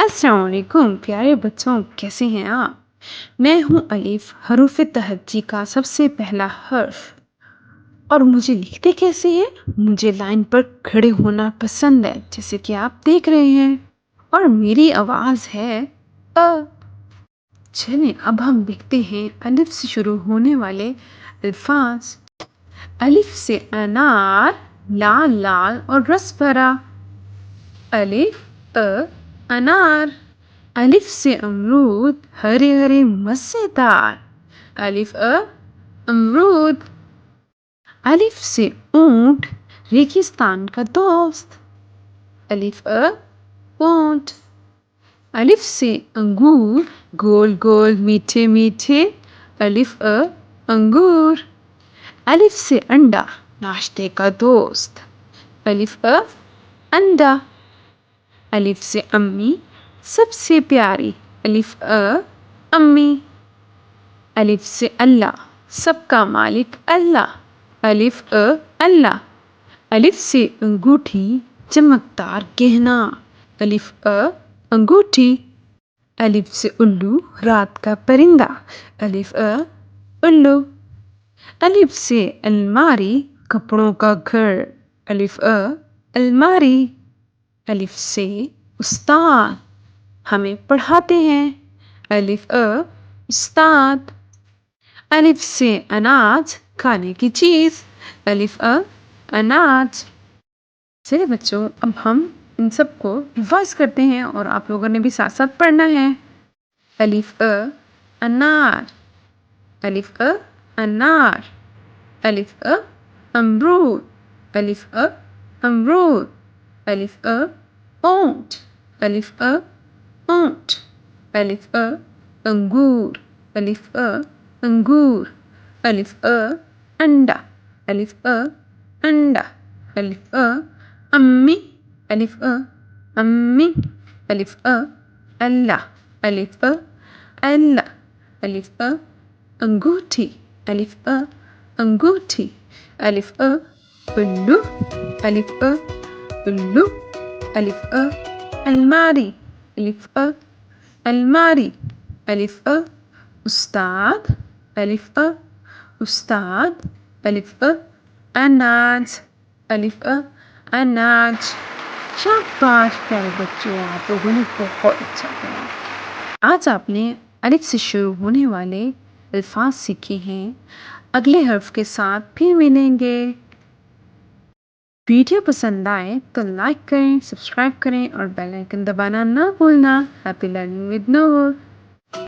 अस्सलाम वालेकुम प्यारे बच्चों, कैसे हैं आप? मैं हूँ अलीफ, हरूफ तहज्जी का सबसे पहला हर्फ। और मुझे लिखते कैसे हैं? मुझे लाइन पर खड़े होना पसंद है, जैसे कि आप देख रहे हैं। और मेरी आवाज़ है अ। चलिए अब हम देखते हैं अलिफ से शुरू होने वाले अल्फाज। अलिफ से अनार, लाल लाल और रस भरा। अलिफ अनार। अलिफ से अमरूद, हरे हरे मज़ेदार। अलिफ अमरूद। अलिफ से ऊंट, रेगिस्तान का दोस्त। अलिफ ऊंट। अलिफ से अंगूर, गोल गोल मीठे मीठे। अलिफ अंगूर। अलिफ से अंडा, नाश्ते का दोस्त। अलिफ अंडा। अलिफ से अम्मी, सबसे प्यारी। अलिफ अम्मी। अलिफ से अल्लाह, सबका मालिक अल्लाह। अलिफ अल्लाह। अलिफ से अंगूठी, चमकदार गहना। अलिफ अंगूठी। अलिफ से उल्लू, रात का परिंदा। अलिफ उल्लू। अलिफ से अलमारी, कपड़ों का घर। अलिफ अलमारी। अलिफ से उस्ताद, हमें पढ़ाते हैं। अलिफ उस्ताद। अलिफ से अनाज, खाने की चीज़। अलिफ अनाज। चलिए बच्चों, अब हम इन सब को रिवाइज करते हैं और आप लोगों ने भी साथ साथ पढ़ना है। अलिफ अनार। अलिफ अनार। अलिफ अमरूद। अलिफ अमरूद। अलिफ ऊंट। अलिफ ऊंट। अलिफ अंगूर। अलिफ अंगूर। अलिफ अंडा। अलिफ अंडा। अलिफ अम्मी। अलिफ अम्मी। अलिफ अल्लाह। अलिफ अल्लाह। अलिफ अंगूठी। अलिफ अंगूठी। अलिफ उल्लू। अलिफ उल्लू। अलिफ अलमारी। अलिफ अलमारी। अलिफ उस्ताद। अलिफ उस्ताद। अलिफ अनाज। अलिफ अनाज। शाबाश प्यारे बच्चों, आप लोगों ने बहुत अच्छा किया। आज आपने अलिफ से शुरू होने वाले अल्फाज सीखे हैं। अगले हर्फ के साथ फिर मिलेंगे। वीडियो पसंद आए तो लाइक करें, सब्सक्राइब करें और बेल आइकन दबाना ना भूलना। Happy learning with Noor.